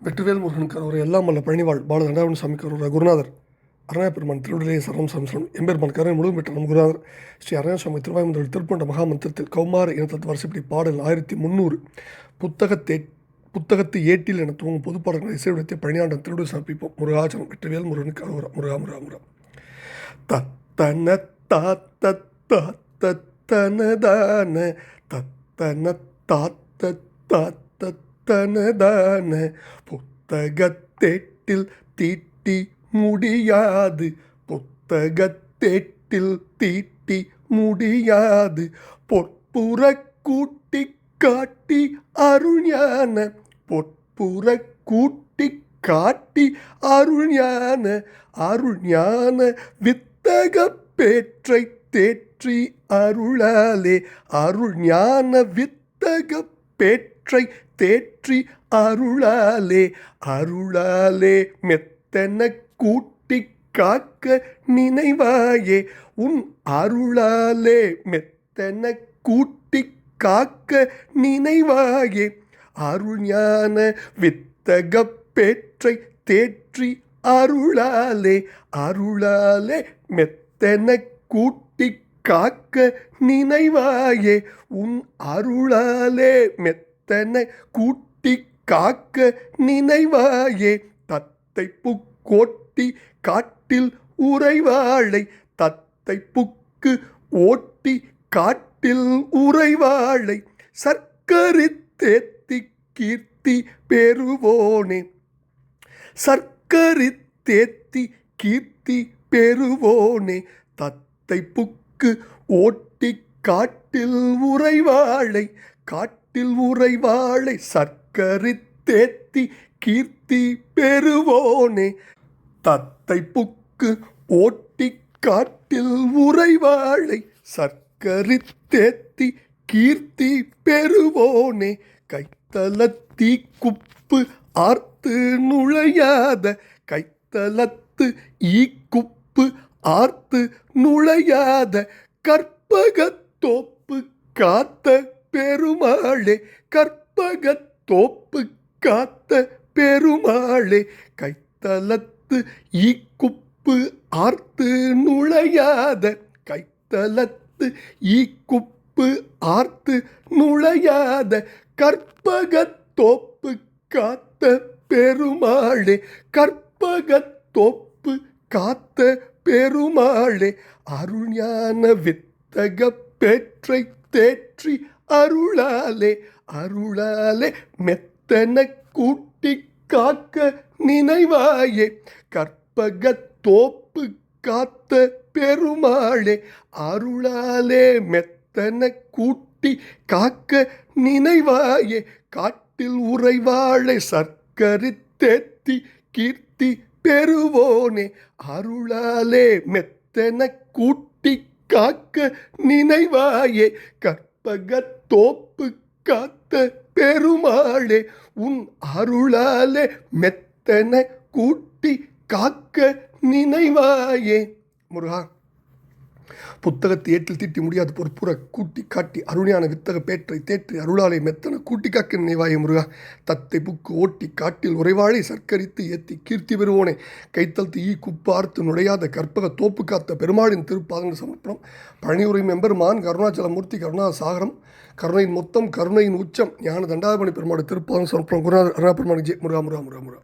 வெற்றிவேல் முருகனுக்கு அவர் எல்லாம் வல்ல பழனிவாழ் பால தண்டாவன் சாமிக்கு அவர் குருநாதர் அரணா பெருமான் திருவிடையே சரணம் சம்சலம் எம்பெருமான் கரை முழுவதும் பெற்ற நம் குருநாதர் ஸ்ரீ அரணாசாமி திருவாயுமுதல் திருப்பண்ட மகாமந்திரத்தில் கௌமார இனத்தத்து வருஷப்படி பாடல் 1300 புத்தகத்து ஏட்டில் என துவங்கும் பொதுப்பாடல்களை இசைவிடத்தை பழனியாண்டன் திருவிடை சமர்ப்பிப்போம். முருகாச்சலம் வெற்றிவேல் முருகனுக்கு அரோரா. முருகா முருகா முருகா தத்தன தாத்த தத்தனதான தத்தன தாத்த தாத்த தனதான புத்தகத்தேட்டில் தீட்டி முடியாது புத்தகத்தேட்டில் தீட்டி முடியாது பொற்புற கூட்டி காட்டி அருஞான பொற்புற கூட்டி காட்டி அருஞான அருஞான வித்தக பேற்றை தேற்றி அருளாலே அருஞான வித்தக பேற்றை தேற்றி அருளாலே அருளாலே மெத்தன கூட்டி காக்க நினைவாயே உன் அருளாலே மெத்தன கூட்டி காக்க நினைவாயே அருஞான வித்தக பேற்றை தேற்றி அருளாலே அருளாலே மெத்தன கூட்டி காக்க நினைவாயே உன் அருளாலே மெத்தன கூட்டி காக்க நினைவாயே தத்தை புக்கோட்டி காட்டில் உறைவாளை தத்தை புக்கு ஓட்டி காட்டில் உறைவாளை சர்க்கரித்தேத்தி கீர்த்தி பெறுவோனே சர்க்கரித்தேத்தி கீர்த்தி பெறுவோனே தத்தை புக்கு ஓட்டி காட்டில் உறைவாளை காட்டில் உறைவாளை சர்க்கரித்தேத்தி கீர்த்தி பெறுவோனே தத்தை புக்கு ஓட்டி காட்டில் உறைவாளை சர்க்கரித்தேத்தி கீர்த்தி பெறுவோனே கைத்தலத்தீ குப்பு ஆர்த்து நுழையாத கைத்தலத்து ஈக்குப்பு ஆர்த்து நுழையாத கற்பகத்தோப்பு காத்த பெருமாளே கற்பகத்தோப்பு காத்த பெருமாளே கைத்தலத்து ஈக்குப்பு ஆர்த்து நுழையாத கைத்தலத்து ஈக்குப்பு ஆர்த்து நுழையாத கற்பகத்தோப்பு காத்த பெருமாளே கற்பகத்தோப்பு காத்த பெருமாளே அருஞான வித்தக பேற்றை தேற்றி அருளாலே அருளாலே மெத்தன கூட்டி காக்க நினைவாயே கற்பகத்தோப்பு காத்த பெருமாளே அருளாலே மெத்தன கூட்டி காக்க நினைவாயே காட்டில் உறைவாளை சர்க்கரித்தேத்தி கீர்த்தி பெறுவோனே அருளாலே மெத்தன கூட்டி காக்க நினைவாயே கற்பகத்தோப்பு காத்த பெருமாளே உன் அருளாலே மெத்தன கூட்டி காக்க நினைவாயே. முருகா புத்தகத்தை ஏட்டில் தீட்டி முடியாது பொற்புற கூட்டி காட்டி அருணியான வித்தக பேற்றை தேற்றி அருளாலை மெத்தன கூட்டி காக்க நினைவாயே. முருகா தத்தை புக்கு ஓட்டி காட்டில் உறைவாளை சர்க்கரித்து ஏத்தி கீர்த்தி பெறுவோனே கைத்தல்த்து ஈ குப்பார்த்து நுழையாத கற்பக தோப்பு காத்த பெருமாளின் திருப்பாதங்கள் சமர்ப்பணம். பழனியுரை மெம்பெருமான் கருணாச்சலமூர்த்தி கருணாசாகரம் கருணையின் மொத்தம் கருணையின் உச்சம் ஞான தண்டாபணி பெருமாள் திருப்பாதம் சமர்ப்பணம். குருநாதர் அருணா பெருமாள் ஜெய். முருகா முருகா முருகா முருகா.